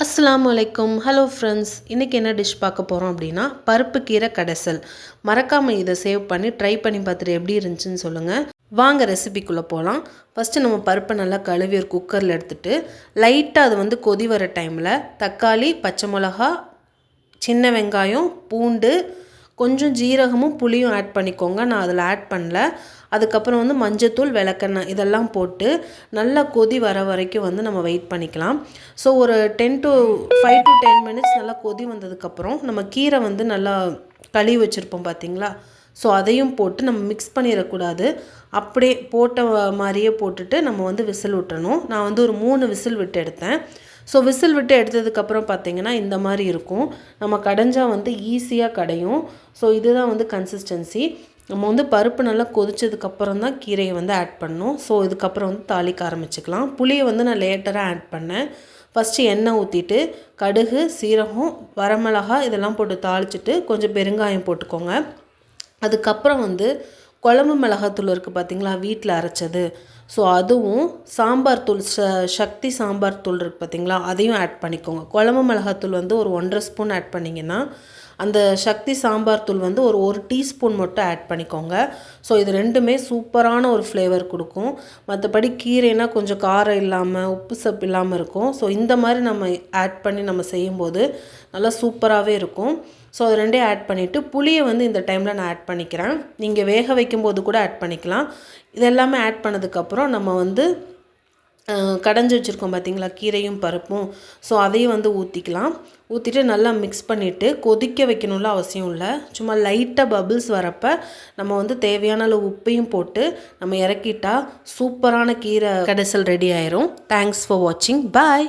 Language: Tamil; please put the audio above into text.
அஸ்ஸலாமு அலைக்கும். ஹலோ ஃப்ரெண்ட்ஸ், இன்றைக்கி என்ன டிஷ் பார்க்க போகிறோம் அப்படின்னா பருப்பு கீரை கடைசல். மறக்காமல் இதை சேவ் பண்ணி ட்ரை பண்ணி பார்த்துட்டு எப்படி இருந்துச்சுன்னு சொல்லுங்கள். வாங்க ரெசிபிக்குள்ளே போகலாம். ஃபஸ்ட்டு நம்ம பருப்பை நல்லா கழுவி ஒரு குக்கரில் எடுத்துகிட்டு லைட்டாக அது வந்து கொதி வர டைமில் தக்காளி, பச்சை மிளகா, சின்ன வெங்காயம், பூண்டு, கொஞ்சம் ஜீரகமும் புளியும் ஆட் பண்ணிக்கோங்க. நான் அதில் ஆட் பண்ணல. அதுக்கப்புறம் வந்து மஞ்சத்தூள், விளக்கெண்ணெய் இதெல்லாம் போட்டு நல்லா கொதி வர வரைக்கும் வந்து நம்ம வெயிட் பண்ணிக்கலாம். ஸோ ஒரு 5 to 10 மினிட்ஸ் நல்லா கொதி வந்ததுக்கப்புறம் நம்ம கீரை வந்து நல்லா கழுவி வச்சுருப்போம் பார்த்தீங்களா. ஸோ அதையும் போட்டு நம்ம மிக்ஸ் பண்ணிடக்கூடாது. அப்படியே போட்ட மாதிரியே போட்டுட்டு நம்ம வந்து விசில் விட்டுறணும். நான் வந்து ஒரு 3 விசில் விட்டு எடுத்தேன். ஸோ விசில் விட்டு எடுத்ததுக்கப்புறம் பார்த்திங்கன்னா இந்த மாதிரி இருக்கும். நம்ம கடைஞ்சால் வந்து ஈஸியாக கடையும். ஸோ இதுதான் வந்து கன்சிஸ்டன்சி. நம்ம வந்து பருப்பு நல்லா கொதிச்சதுக்கப்புறம் தான் கீரையை வந்து ஆட் பண்ணணும். ஸோ இதுக்கப்புறம் வந்து தாளிக்க ஆரம்பிச்சுக்கலாம். புளியை வந்து நான் லேட்டராக ஆட் பண்ணேன். ஃபஸ்ட்டு எண்ணெய் ஊற்றிட்டு கடுகு, சீரகம், வரமிளகாய் இதெல்லாம் போட்டு தாளிச்சிட்டு கொஞ்சம் பெருங்காயம் போட்டுக்கோங்க. அதுக்கப்புறம் வந்து குழம்பு மிளகாத்தூள் இருக்குது பார்த்திங்களா, வீட்டில் அரைச்சது. ஸோ அதுவும் சாம்பார் தூள், சக்தி சாம்பார் தூள் இருக்குது பார்த்திங்களா, அதையும் ஆட் பண்ணிக்கோங்க. குழம்பு மிளகாத்தூள் வந்து ஒரு 1.5 ஸ்பூன் ஆட் பண்ணிங்கன்னா அந்த சக்தி சாம்பார் தூள் வந்து ஒரு டீஸ்பூன் மட்டும் ஆட் பண்ணிக்கோங்க. ஸோ இது ரெண்டுமே சூப்பரான ஒரு ஃப்ளேவர் கொடுக்கும். மற்றபடி கீரைனா கொஞ்சம் காரம் இல்லாமல் உப்பு சப்பு இல்லாமல் இருக்கும். ஸோ இந்த மாதிரி நம்ம ஆட் பண்ணி நம்ம செய்யும்போது நல்லா சூப்பராகவே இருக்கும். ஸோ அது ரெண்டே ஆட் பண்ணிவிட்டு புளியை வந்து இந்த டைமில் நான் ஆட் பண்ணிக்கிறேன். நீங்கள் வேக வைக்கும்போது கூட ஆட் பண்ணிக்கலாம். இதெல்லாமே ஆட் பண்ணதுக்கப்புறம் நம்ம வந்து கடைஞ்சி வச்சுருக்கோம் பார்த்திங்களா கீரையும் பருப்பும். ஸோ அதையும் வந்து ஊற்றிக்கலாம். ஊற்றிட்டு நல்லா மிக்ஸ் பண்ணிவிட்டு கொதிக்க வைக்கணும்ல அவசியம் இல்லை. சும்மா லைட்டாக பபிள்ஸ் வரப்போ நம்ம வந்து தேவையான அளவு உப்பையும் போட்டு நம்ம இறக்கிட்டா சூப்பரான கீரை கடைசல் ரெடி ஆயிரும். தேங்க்ஸ் ஃபார் வாட்சிங். பாய்.